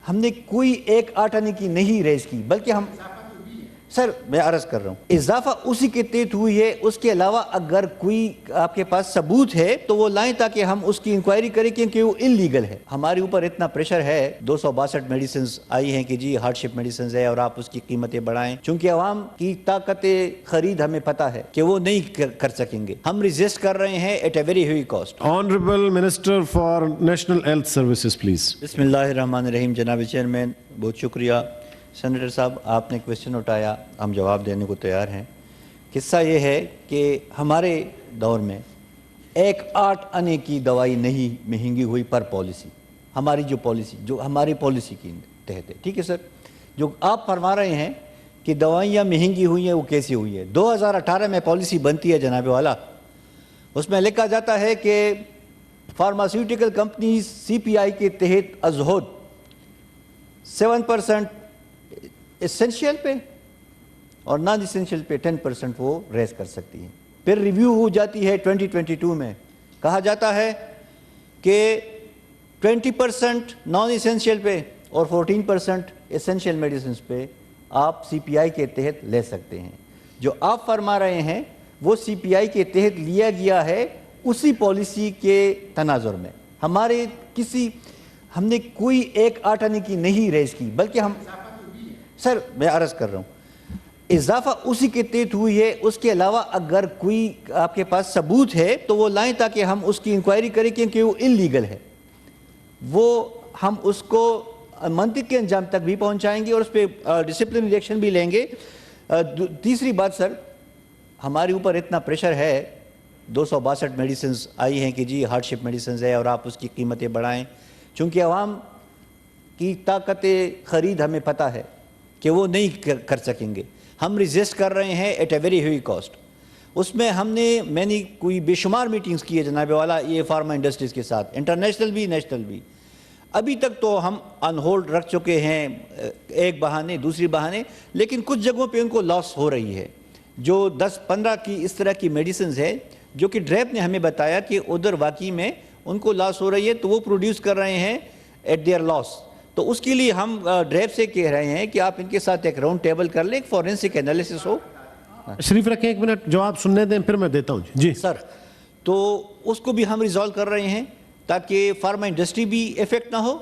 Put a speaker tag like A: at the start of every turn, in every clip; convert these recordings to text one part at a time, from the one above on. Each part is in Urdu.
A: ہم نے کوئی ایک آٹھانے کی نہیں ریز کی، بلکہ ہم سر میں عرض کر رہا ہوں اضافہ اسی کے تحت ہوئی ہے۔ اس کے علاوہ اگر کوئی آپ کے پاس ثبوت ہے تو وہ لائیں تاکہ ہم اس کی انکوائری کریں، کیونکہ وہ انلیگل ہے۔ ہمارے اوپر اتنا پریشر ہے، 262 میڈیسنز آئی ہیں کہ جی ہارڈ شپ میڈیسنز ہے اور آپ اس کی قیمتیں بڑھائیں، چونکہ عوام کی طاقت خرید ہمیں پتہ ہے کہ وہ نہیں کر سکیں گے۔ ہم ریزسٹ کر رہے ہیں at a very heavy cost.
B: Honorable Minister for National Health Services, please.
A: بسم اللہ الرحمن الرحیم۔ جناب چیئرمین بہت شکریہ۔ سینیٹر صاحب آپ نے کویسچن اٹھایا، ہم جواب دینے کو تیار ہیں۔ قصہ یہ ہے کہ ہمارے دور میں 1.8 آنے کی دوائی نہیں مہنگی ہوئی پر پالیسی، ہماری جو ہماری پالیسی کی تحت ہے، ٹھیک ہے سر؟ جو آپ فرما رہے ہیں کہ دوائیاں مہنگی ہوئی ہیں، وہ کیسے ہوئی ہے؟ 2018 میں پالیسی بنتی ہے جناب والا، اس میں لکھا جاتا ہے کہ فارماسیوٹیکل کمپنیز CPI کے تحت ازہد 7% اسینشیل پہ اور نان اسینشیل پہ 10% وہ ریز کر سکتی ہیں۔ پھر ریویو ہو جاتی ہے 2022 میں، کہا جاتا ہے کہ 20% نان اسینشیل پہ اور 14% اسینشیل میڈیسنز پہ آپ CPI کے تحت لے سکتے ہیں۔ جو آپ فرما رہے ہیں وہ CPI کے تحت لیا گیا ہے اسی پالیسی کے تناظر میں۔ ہم نے کوئی ایک آٹھانے کی نہیں ریز کی، بلکہ ہم سر میں عرض کر رہا ہوں اضافہ اسی کے تحت ہوئی ہے۔ اس کے علاوہ اگر کوئی آپ کے پاس ثبوت ہے تو وہ لائیں تاکہ ہم اس کی انکوائری کریں، کیونکہ وہ انلیگل ہے۔ وہ ہم اس کو منطق کے انجام تک بھی پہنچائیں گے اور اس پہ ڈسپلن ایکشن بھی لیں گے۔ تیسری بات سر، ہمارے اوپر اتنا پریشر ہے، 262 میڈیسنز آئی ہیں کہ جی ہارڈ شپ میڈیسنز ہے اور آپ اس کی قیمتیں بڑھائیں، چونکہ عوام کی طاقت خرید ہمیں پتہ ہے کہ وہ نہیں کر سکیں گے۔ ہم ریزسٹ کر رہے ہیں at a very heavy cost. اس میں میں نے کوئی بے شمار میٹنگز کی ہے جناب والا یہ فارما انڈسٹریز کے ساتھ، انٹرنیشنل بھی نیشنل بھی۔ ابھی تک تو ہم آن ہولڈ رکھ چکے ہیں، ایک بہانے دوسری بہانے، لیکن کچھ جگہوں پہ ان کو لاس ہو رہی ہے۔ جو 10-15 کی اس طرح کی میڈیسنز ہے جو کہ ڈریپ نے ہمیں بتایا کہ ادھر واقعی میں ان کو لاس ہو رہی ہے، تو وہ پروڈیوس کر رہے ہیں ایٹ دیئر لاس۔ تو اس کے لیے ہم ڈریپ سے کہہ رہے ہیں کہ آپ ان کے ساتھ ایک راؤنڈ ٹیبل کر لیں، ایک فورینسک انالیسس ہو۔
B: شریف رکھیں، 1 منٹ جواب سننے دیں پھر میں دیتا ہوں جی
A: سر، تو اس کو بھی ہم ریزالو کر رہے ہیں تاکہ فارما انڈسٹری بھی افیکٹ نہ ہو،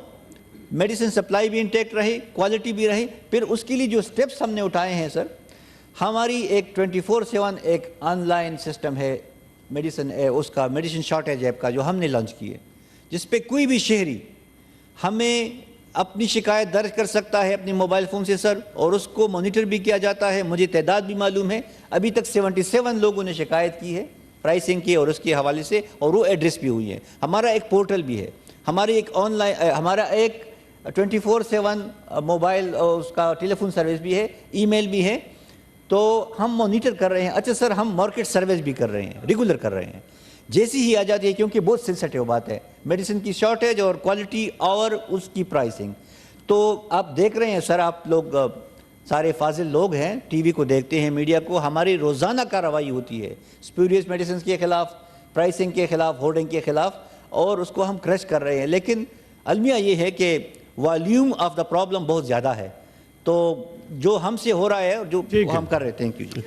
A: میڈیسن سپلائی بھی انٹیکٹ رہے، کوالٹی بھی رہے۔ پھر اس کے لیے جو سٹیپس ہم نے اٹھائے ہیں سر، ہماری ایک 24/7 ایک آن لائن سسٹم ہے اس کا میڈیسن شارٹیج ایپ کا، جو ہم نے لانچ کی ہے، جس پہ کوئی بھی شہری ہمیں اپنی شکایت درج کر سکتا ہے اپنے موبائل فون سے سر، اور اس کو مانیٹر بھی کیا جاتا ہے۔ مجھے تعداد بھی معلوم ہے، ابھی تک 77 لوگوں نے شکایت کی ہے پرائسنگ کی اور اس کے حوالے سے، اور وہ ایڈریس بھی ہوئی ہے۔ ہمارا ایک پورٹل بھی ہے، ہماری ایک آن لائن، ہمارا ایک 24/7 موبائل اور اس کا ٹیلی فون سروس بھی ہے، ای میل بھی ہے۔ تو ہم مانیٹر کر رہے ہیں۔ اچھا سر، ہم مارکیٹ سروس بھی کر رہے ہیں، ریگولر کر رہے ہیں، جیسی ہی آ جاتی ہے، کیونکہ بہت سینسٹیو بات ہے میڈیسن کی شارٹیج اور کوالٹی اور اس کی پرائسنگ۔ تو آپ دیکھ رہے ہیں سر، آپ لوگ سارے فاضل لوگ ہیں، ٹی وی کو دیکھتے ہیں، میڈیا کو، ہماری روزانہ کارروائی ہوتی ہے اسپوریس میڈیسنز کے خلاف، پرائسنگ کے خلاف، ہورڈنگ کے خلاف، اور اس کو ہم کرش کر رہے ہیں۔ لیکن المیہ یہ ہے کہ والیوم آف دا پرابلم بہت زیادہ ہے، تو جو ہم سے ہو رہا ہے اور جو ہم کر رہے ہیں۔ Thank you G.